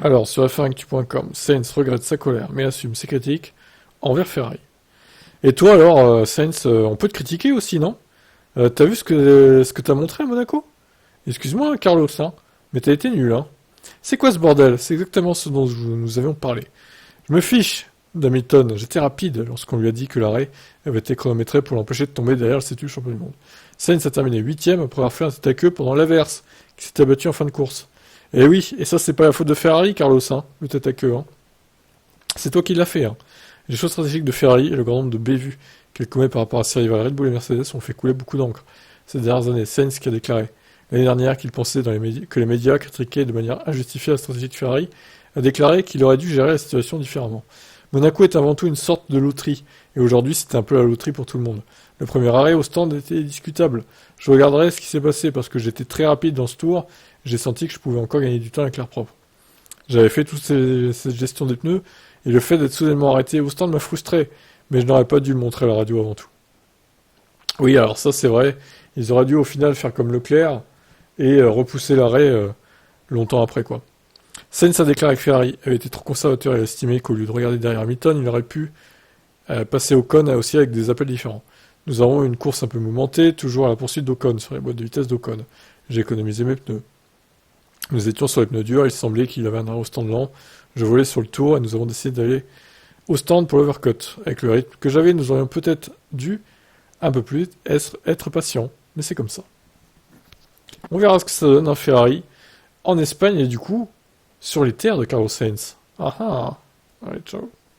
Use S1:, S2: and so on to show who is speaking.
S1: Alors, sur f1actu.com, Sainz regrette sa colère, mais assume ses critiques envers Ferrari. Et toi alors, Sainz, on peut te critiquer aussi, non? T'as vu ce que t'as montré à Monaco? Excuse-moi, hein, Carlos, hein, mais t'as été nul, hein. C'est quoi ce bordel? C'est exactement ce dont nous avions parlé. Je me fiche d'Hamilton, j'étais rapide lorsqu'on lui a dit que l'arrêt avait été chronométré pour l'empêcher de tomber derrière le statut champion du monde. Sainz a terminé 8ème après avoir fait un tête à queue pendant l'averse, qui s'était abattu en fin de course. Et oui, et ça c'est pas la faute de Ferrari, Carlos, hein, le tête à queue, hein. C'est toi qui l'as fait, hein. Les choix stratégiques de Ferrari et le grand nombre de bévues qu'elle commet par rapport à ses rivales Red Bull et Mercedes ont fait couler beaucoup d'encre. Ces dernières années, Sainz qui a déclaré l'année dernière qu'il pensait que les médias critiquaient de manière injustifiée la stratégie de Ferrari, a déclaré qu'il aurait dû gérer la situation différemment. Monaco est avant tout une sorte de loterie, et aujourd'hui c'était un peu la loterie pour tout le monde. Le premier arrêt au stand était discutable. Je regarderai ce qui s'est passé parce que j'étais très rapide dans ce tour, j'ai senti que je pouvais encore gagner du temps avec l'air propre. J'avais fait toute cette gestion des pneus, et le fait d'être soudainement arrêté au stand m'a frustré, mais je n'aurais pas dû le montrer à la radio avant tout. Oui, alors ça c'est vrai, ils auraient dû au final faire comme Leclerc, et repousser l'arrêt longtemps après, quoi. Sainz a déclaré que Ferrari avait été trop conservateur et a estimé qu'au lieu de regarder derrière Hamilton, il aurait pu passer Ocon aussi avec des appels différents. Nous avons eu une course un peu mouvementée, toujours à la poursuite d'Ocon, sur les boîtes de vitesse d'Ocon. J'ai économisé mes pneus. Nous étions sur les pneus durs, il semblait qu'il avait un arrêt au stand lent. Je volais sur le tour et nous avons décidé d'aller au stand pour l'overcut. Avec le rythme que j'avais, nous aurions peut-être dû un peu plus être patients, mais c'est comme ça. On verra ce que ça donne un Ferrari en Espagne et du coup sur les terres de Carlos Sainz. Ah ah. Allez, ciao.